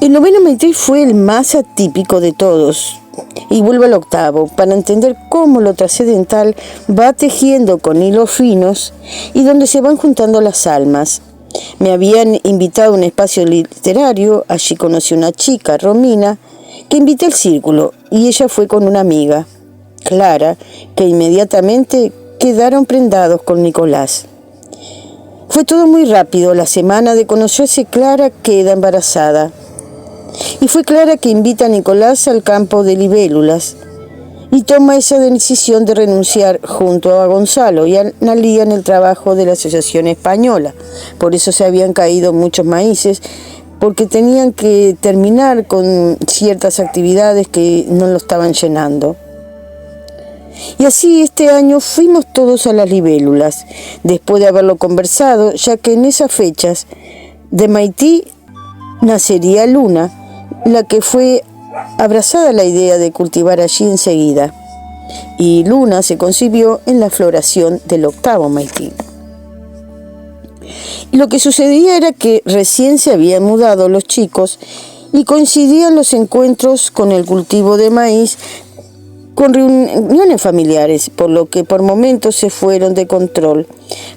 El noveno Maití fue el más atípico de todos. Y vuelvo al octavo, para entender cómo lo trascendental va tejiendo con hilos finos y donde se van juntando las almas. Me habían invitado a un espacio literario, allí conocí una chica, Romina, que invité al círculo, y ella fue con una amiga, Clara, que inmediatamente quedaron prendados con Nicolás. Fue todo muy rápido. La semana de conocerse, Clara queda embarazada. Y fue Clara que invita a Nicolás al campo de libélulas y toma esa decisión de renunciar junto a Gonzalo y a Analía en el trabajo de la Asociación Española. Por eso se habían caído muchos maíces, porque tenían que terminar con ciertas actividades que no lo estaban llenando. Y así este año fuimos todos a las libélulas, después de haberlo conversado, ya que en esas fechas de Maití nacería Luna, la que fue abrazada a la idea de cultivar allí enseguida. Y Luna se concibió en la floración del octavo Maití. Y lo que sucedía era que recién se habían mudado los chicos y coincidían los encuentros con el cultivo de maíz con reuniones familiares, por lo que por momentos se fueron de control.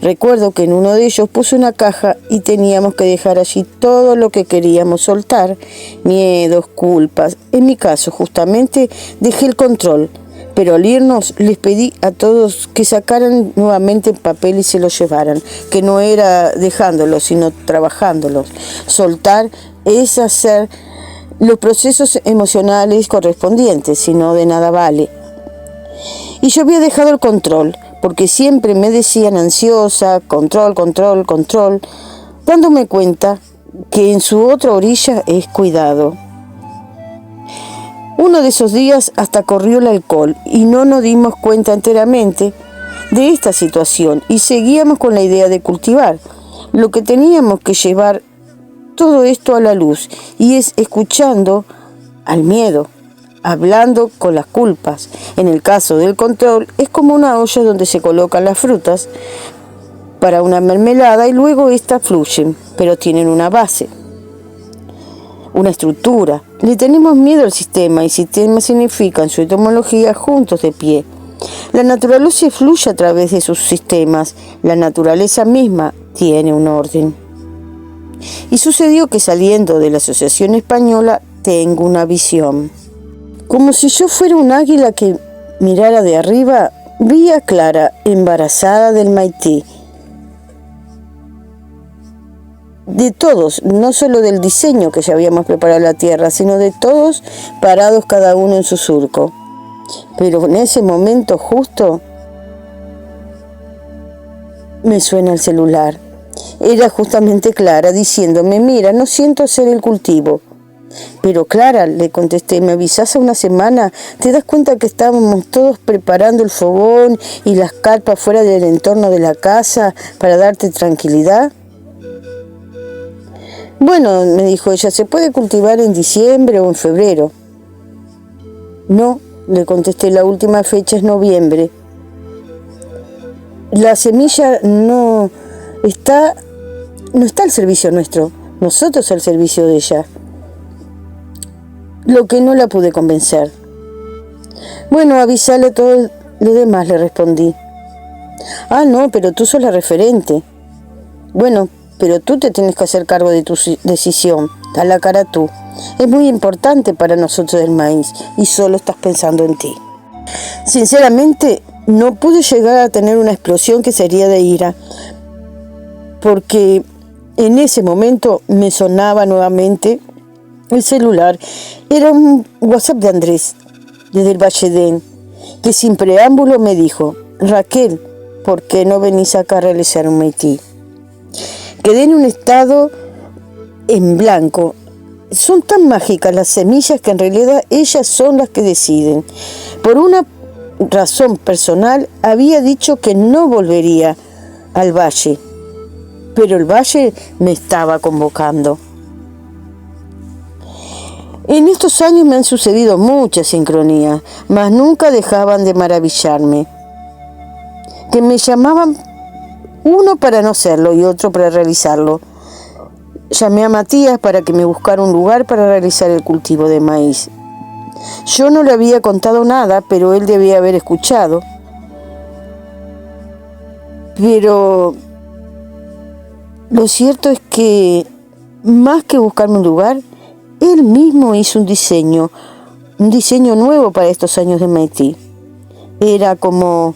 Recuerdo que en uno de ellos puse una caja y teníamos que dejar allí todo lo que queríamos soltar, miedos, culpas. En mi caso, justamente, dejé el control, pero al irnos les pedí a todos que sacaran nuevamente el papel y se lo llevaran, que no era dejándolos, sino trabajándolos. Soltar es hacer los procesos emocionales correspondientes, si no de nada vale. Y yo había dejado el control, porque siempre me decían ansiosa, control, dándome cuenta que en su otra orilla es cuidado. Uno de esos días hasta corrió el alcohol y no nos dimos cuenta enteramente de esta situación y seguíamos con la idea de cultivar. Lo que teníamos que llevar todo esto a la luz y es escuchando al miedo, hablando con las culpas. En el caso del control es como una olla donde se colocan las frutas para una mermelada y luego estas fluyen, pero tienen una base, una estructura. Le tenemos miedo al sistema y sistema significa en su etimología juntos de pie. La naturaleza fluye a través de sus sistemas, la naturaleza misma tiene un orden. Y sucedió que saliendo de la Asociación Española tengo una visión. Como si yo fuera un águila que mirara de arriba, vi a Clara embarazada del Maití. De todos, no solo del diseño que ya habíamos preparado la tierra, sino de todos parados cada uno en su surco. Pero en ese momento justo me suena el celular. Era justamente Clara diciéndome, mira, no siento hacer el cultivo. Pero Clara, le contesté, ¿me avisás a una semana? ¿Te das cuenta que estábamos todos preparando el fogón y las carpas fuera del entorno de la casa para darte tranquilidad? Bueno, me dijo ella, ¿se puede cultivar en diciembre o en febrero? No, le contesté, la última fecha es noviembre. La semilla no está al servicio nuestro, nosotros al servicio de ella. Lo que no la pude convencer. Bueno, avísale todo lo demás, le respondí. Ah, no, pero tú sos la referente. Bueno, pero tú te tienes que hacer cargo de tu decisión. Da la cara tú. Es muy importante para nosotros el maíz y solo estás pensando en ti. Sinceramente, no pude llegar a tener una explosión que sería de ira, porque en ese momento me sonaba nuevamente el celular. Era un WhatsApp de Andrés, desde el Valledén, que sin preámbulo me dijo, Raquel, ¿por qué no venís acá a realizar un Maití? Quedé en un estado en blanco. Son tan mágicas las semillas que en realidad ellas son las que deciden. Por una razón personal había dicho que no volvería al valle, pero el valle me estaba convocando. En estos años me han sucedido muchas sincronías, mas nunca dejaban de maravillarme. Que me llamaban uno para no hacerlo y otro para realizarlo. Llamé a Matías para que me buscara un lugar para realizar el cultivo de maíz. Yo no le había contado nada, pero él debía haber escuchado. Pero lo cierto es que, más que buscarme un lugar, él mismo hizo un diseño nuevo para estos años de Maití. Era como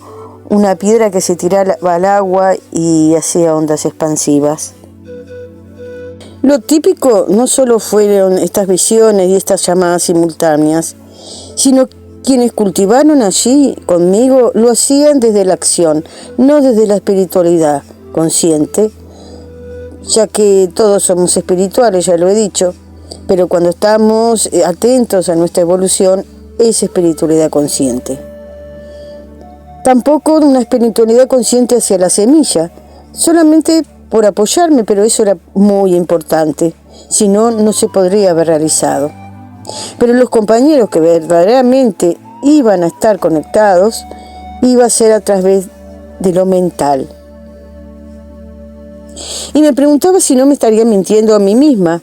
una piedra que se tiraba al agua y hacía ondas expansivas. Lo típico no solo fueron estas visiones y estas llamadas simultáneas, sino quienes cultivaron allí conmigo lo hacían desde la acción, no desde la espiritualidad consciente, ya que todos somos espirituales, ya lo he dicho, pero cuando estamos atentos a nuestra evolución es espiritualidad consciente. Tampoco una espiritualidad consciente hacia la semilla, solamente por apoyarme, pero eso era muy importante, si no, no se podría haber realizado. Pero los compañeros que verdaderamente iban a estar conectados, iba a ser a través de lo mental. Y me preguntaba si no me estaría mintiendo a mí misma,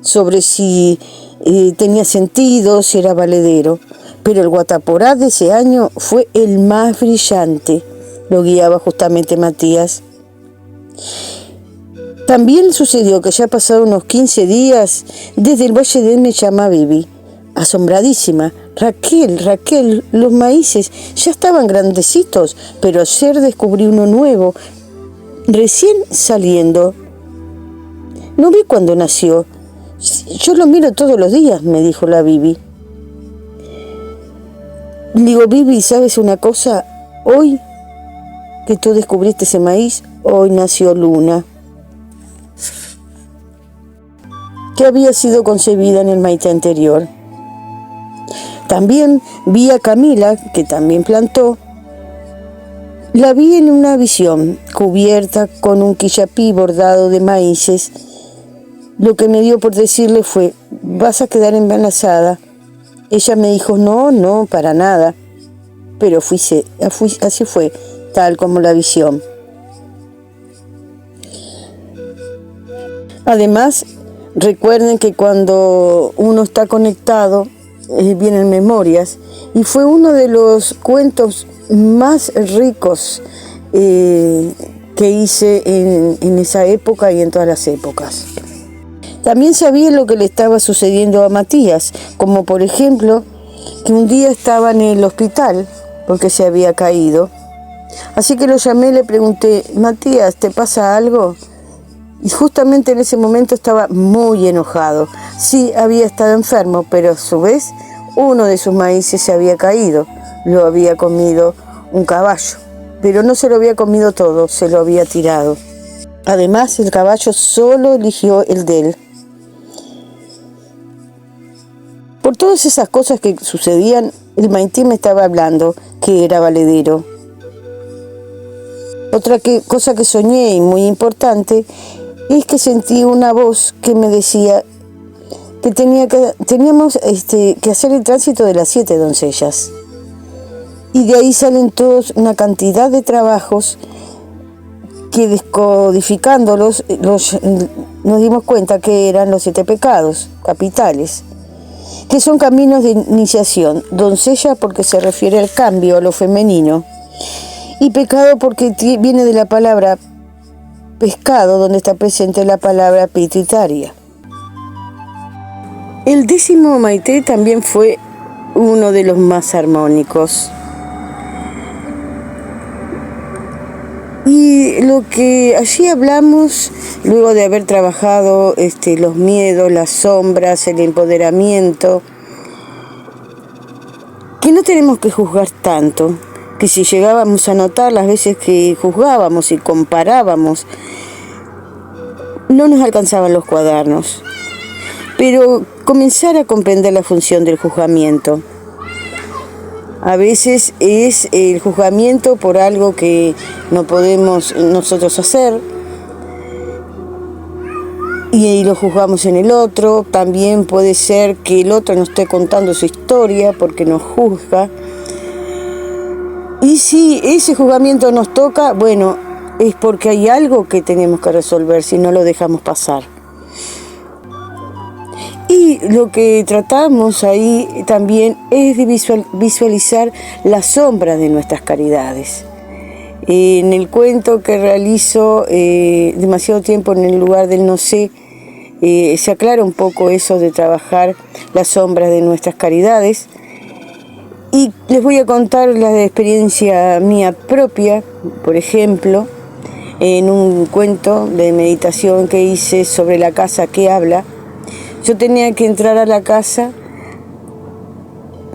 sobre si tenía sentido, si era valedero. Pero el Guataporá de ese año fue el más brillante, lo guiaba justamente Matías. También sucedió que ya pasaron unos 15 días, desde el Valle de él me llama Vivi, asombradísima. Raquel, los maíces ya estaban grandecitos, pero ayer descubrí uno nuevo, recién saliendo. No vi cuándo nació. Yo lo miro todos los días, me dijo la Vivi. Digo, Vivi, ¿sabes una cosa? Hoy que tú descubriste ese maíz, hoy nació Luna, que había sido concebida en el Maití anterior. También vi a Camila, que también plantó. La vi en una visión, cubierta con un quillapí bordado de maíces. Lo que me dio por decirle fue, vas a quedar embarazada. Ella me dijo, no, para nada. Pero así fue, tal como la visión. Además, recuerden que cuando uno está conectado, vienen memorias, y fue uno de los cuentos más ricos que hice en esa época y en todas las épocas. También sabía lo que le estaba sucediendo a Matías, como por ejemplo, que un día estaba en el hospital porque se había caído. Así que lo llamé y le pregunté, Matías, ¿te pasa algo? Y justamente en ese momento estaba muy enojado. Sí, había estado enfermo, pero a su vez uno de sus maíces se había caído. Lo había comido un caballo, pero no se lo había comido todo, se lo había tirado. Además, el caballo solo eligió el de él. Por todas esas cosas que sucedían, el Maití me estaba hablando que era valedero. Otra cosa que soñé y muy importante es que sentí una voz que me decía que teníamos que hacer el tránsito de las 7 doncellas. Y de ahí salen todos una cantidad de trabajos que descodificándolos nos dimos cuenta que eran los 7 pecados capitales, que son caminos de iniciación. Doncella porque se refiere al cambio, a lo femenino, y pecado porque viene de la palabra pescado, donde está presente la palabra pituitaria. El 10º Maití también fue uno de los más armónicos. Y lo que allí hablamos, luego de haber trabajado los miedos, las sombras, el empoderamiento, que no tenemos que juzgar tanto, que si llegábamos a notar las veces que juzgábamos y comparábamos, no nos alcanzaban los cuadernos. Pero comenzar a comprender la función del juzgamiento. A veces es el juzgamiento por algo que no podemos nosotros hacer y lo juzgamos en el otro. También puede ser que el otro nos esté contando su historia porque nos juzga. Y si ese juzgamiento nos toca, bueno, es porque hay algo que tenemos que resolver si no lo dejamos pasar. Y lo que tratamos ahí también es de visualizar la sombra de nuestras caridades. En el cuento que realizo demasiado tiempo en el lugar del no sé, se aclara un poco eso de trabajar las sombras de nuestras caridades. Y les voy a contar la experiencia mía propia, por ejemplo, en un cuento de meditación que hice sobre la casa que habla. Yo tenía que entrar a la casa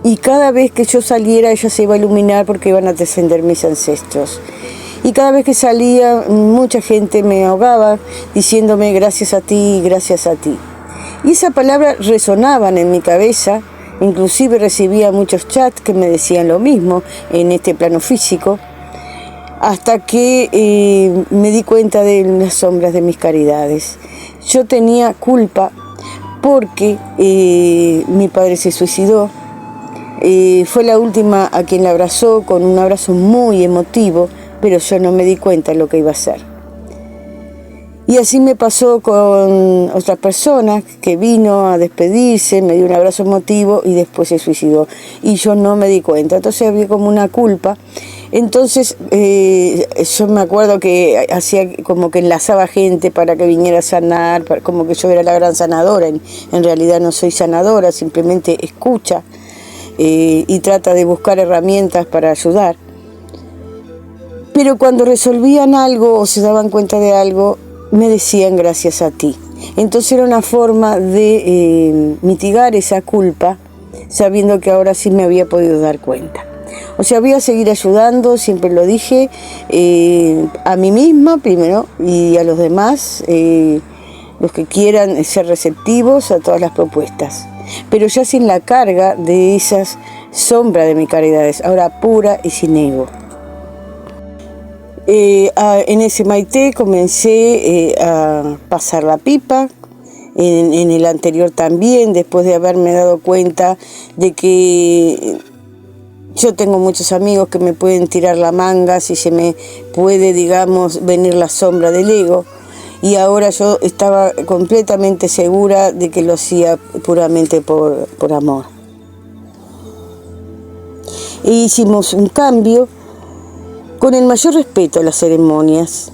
y cada vez que yo saliera ella se iba a iluminar porque iban a descender mis ancestros. Y cada vez que salía mucha gente me ahogaba diciéndome gracias a ti, gracias a ti. Y esas palabras resonaban en mi cabeza. Inclusive recibía muchos chats que me decían lo mismo en este plano físico, hasta que me di cuenta de las sombras de mis caridades. Yo tenía culpa porque mi padre se suicidó, fue la última a quien la abrazó con un abrazo muy emotivo, pero yo no me di cuenta de lo que iba a hacer. Y así me pasó con otra persona que vino a despedirse, me dio un abrazo emotivo y después se suicidó. Y yo no me di cuenta, entonces había como una culpa. Entonces yo me acuerdo que hacía como que enlazaba gente para que viniera a sanar, como que yo era la gran sanadora. En realidad no soy sanadora, simplemente escucha y trata de buscar herramientas para ayudar. Pero cuando resolvían algo o se daban cuenta de algo, me decían gracias a ti. Entonces era una forma de mitigar esa culpa, sabiendo que ahora sí me había podido dar cuenta. O sea, voy a seguir ayudando, siempre lo dije, a mí misma primero y a los demás, los que quieran ser receptivos a todas las propuestas. Pero ya sin la carga de esas sombras de mis caridades, ahora pura y sin ego. En ese Maite comencé a pasar la pipa, en el anterior también, después de haberme dado cuenta de que yo tengo muchos amigos que me pueden tirar la manga si se me puede, digamos, venir la sombra del ego. Y ahora yo estaba completamente segura de que lo hacía puramente por amor. E hicimos un cambio con el mayor respeto a las ceremonias.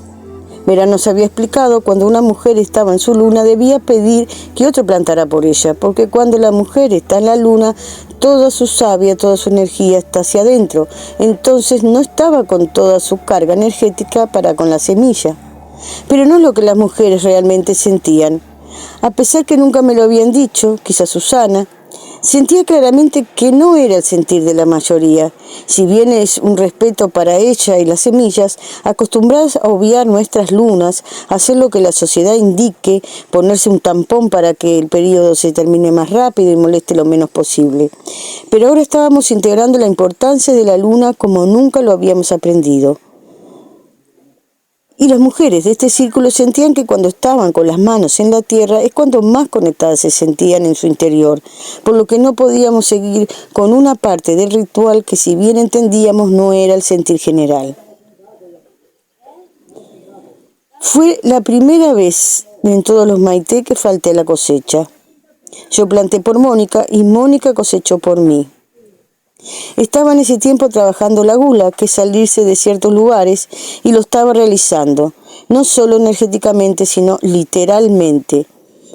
Verán, nos había explicado, cuando una mujer estaba en su luna debía pedir que otro plantara por ella, porque cuando la mujer está en la luna, toda su savia, toda su energía está hacia adentro. Entonces no estaba con toda su carga energética para con la semilla. Pero no es lo que las mujeres realmente sentían. A pesar que nunca me lo habían dicho, quizás Susana, sentía claramente que no era el sentir de la mayoría. Si bien es un respeto para ella y las semillas, acostumbradas a obviar nuestras lunas, a hacer lo que la sociedad indique, ponerse un tampón para que el periodo se termine más rápido y moleste lo menos posible. Pero ahora estábamos integrando la importancia de la luna como nunca lo habíamos aprendido. Y las mujeres de este círculo sentían que cuando estaban con las manos en la tierra es cuando más conectadas se sentían en su interior, por lo que no podíamos seguir con una parte del ritual que, si bien entendíamos, no era el sentir general. Fue la primera vez en todos los Maite que falté a la cosecha. Yo planté por Mónica y Mónica cosechó por mí. Estaba en ese tiempo trabajando la gula, que es salirse de ciertos lugares, y lo estaba realizando, no solo energéticamente, sino literalmente.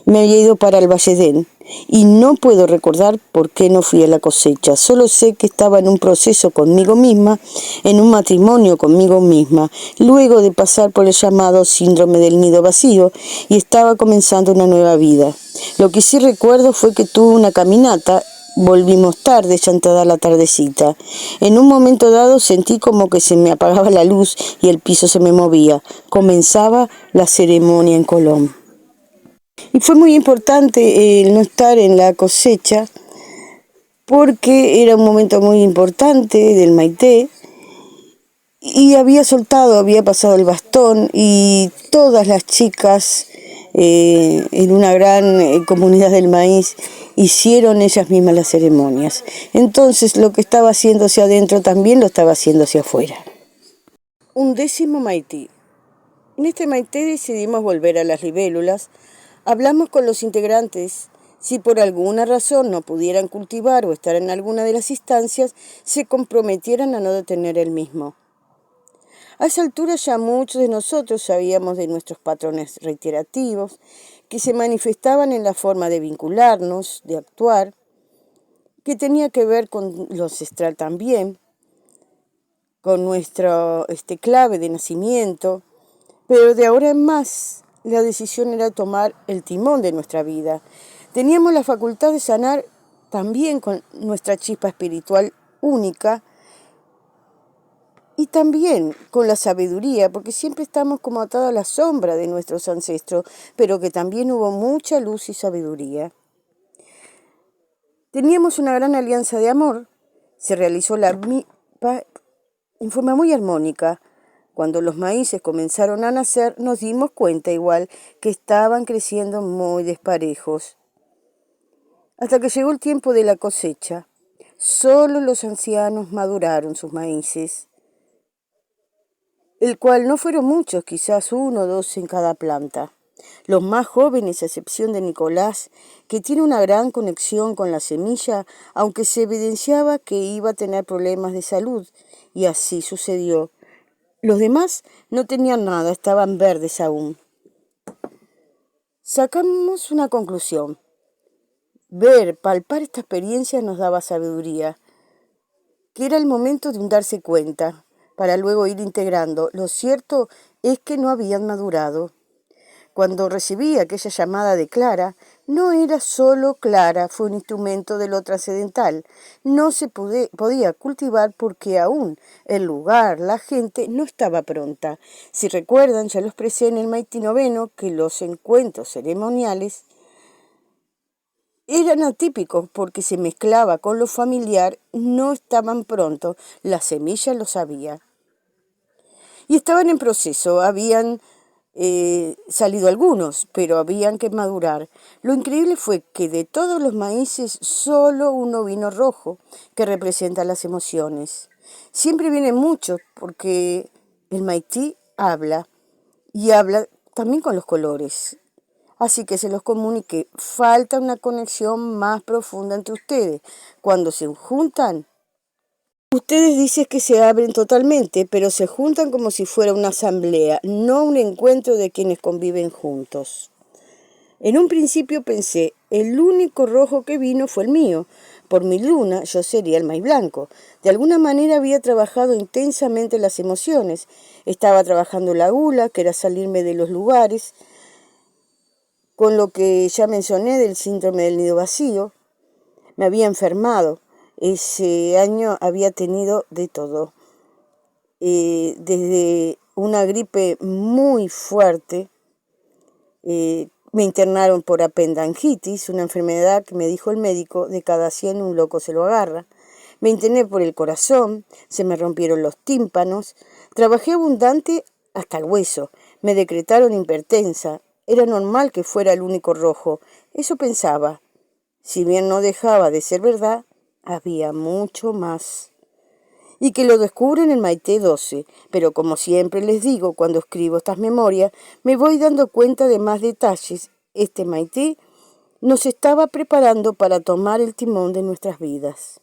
Me había ido para el Valledén, y no puedo recordar por qué no fui a la cosecha. Solo sé que estaba en un proceso conmigo misma, en un matrimonio conmigo misma, luego de pasar por el llamado síndrome del nido vacío, y estaba comenzando una nueva vida. Lo que sí recuerdo fue que tuve una caminata. Volvimos tarde, ya entrada la tardecita. En un momento dado sentí como que se me apagaba la luz y el piso se me movía. Comenzaba la ceremonia en Colón. Y fue muy importante el no estar en la cosecha, porque era un momento muy importante del Maite, y había soltado, había pasado el bastón, y todas las chicas en una gran comunidad del maíz hicieron ellas mismas las ceremonias. Entonces lo que estaba haciendo hacia adentro también lo estaba haciendo hacia afuera. 11º Maití. En este Maití decidimos volver a las libélulas. Hablamos con los integrantes Si por alguna razón no pudieran cultivar o estar en alguna de las instancias, se comprometieran a no detener el mismo. A esa altura ya muchos de nosotros sabíamos de nuestros patrones reiterativos, que se manifestaban en la forma de vincularnos, de actuar, que tenía que ver con lo ancestral también, con nuestra clave de nacimiento, pero de ahora en más la decisión era tomar el timón de nuestra vida. Teníamos la facultad de sanar también con nuestra chispa espiritual única y también con la sabiduría, porque siempre estamos como atados a la sombra de nuestros ancestros, pero que también hubo mucha luz y sabiduría. Teníamos una gran alianza de amor, se realizó en forma muy armónica. Cuando los maíces comenzaron a nacer, nos dimos cuenta igual que estaban creciendo muy desparejos. Hasta que llegó el tiempo de la cosecha, solo los ancianos maduraron sus maíces, el cual no fueron muchos, quizás 1 o 2 en cada planta. Los más jóvenes, a excepción de Nicolás, que tiene una gran conexión con la semilla, aunque se evidenciaba que iba a tener problemas de salud, y así sucedió. Los demás no tenían nada, estaban verdes aún. Sacamos una conclusión. Palpar esta experiencia nos daba sabiduría, que era el momento de un darse cuenta, para luego ir integrando. Lo cierto es que no habían madurado. Cuando recibí aquella llamada de Clara, no era solo Clara, fue un instrumento de lo trascendental. No se podía cultivar porque aún el lugar, la gente, no estaba pronta. Si recuerdan, ya lo expresé en el Maití noveno, que los encuentros ceremoniales eran atípicos porque se mezclaba con lo familiar, no estaban prontos, la semilla lo sabía. Y estaban en proceso, habían salido algunos, pero habían que madurar. Lo increíble fue que de todos los maíces solo uno vino rojo, que representa las emociones. Siempre vienen muchos porque el Maití habla y habla también con los colores. Así que se los comuniqué, falta una conexión más profunda entre ustedes. Cuando se juntan, ustedes dicen que se abren totalmente, pero se juntan como si fuera una asamblea, no un encuentro de quienes conviven juntos. En un principio pensé, el único rojo que vino fue el mío. Por mi luna yo sería el maíz blanco. De alguna manera había trabajado intensamente las emociones. Estaba trabajando la gula, que era salirme de los lugares, con lo que ya mencioné del síndrome del nido vacío. Me había enfermado. Ese año había tenido de todo. Desde una gripe muy fuerte, me internaron por apendangitis, una enfermedad que me dijo el médico, de cada 100 un loco se lo agarra. Me interné por el corazón, se me rompieron los tímpanos, trabajé abundante hasta el hueso, me decretaron hipertensa, era normal que fuera el único rojo, eso pensaba. Si bien no dejaba de ser verdad, había mucho más. Y que lo descubro en el Maití 12, pero como siempre les digo cuando escribo estas memorias, me voy dando cuenta de más detalles. Este Maití nos estaba preparando para tomar el timón de nuestras vidas.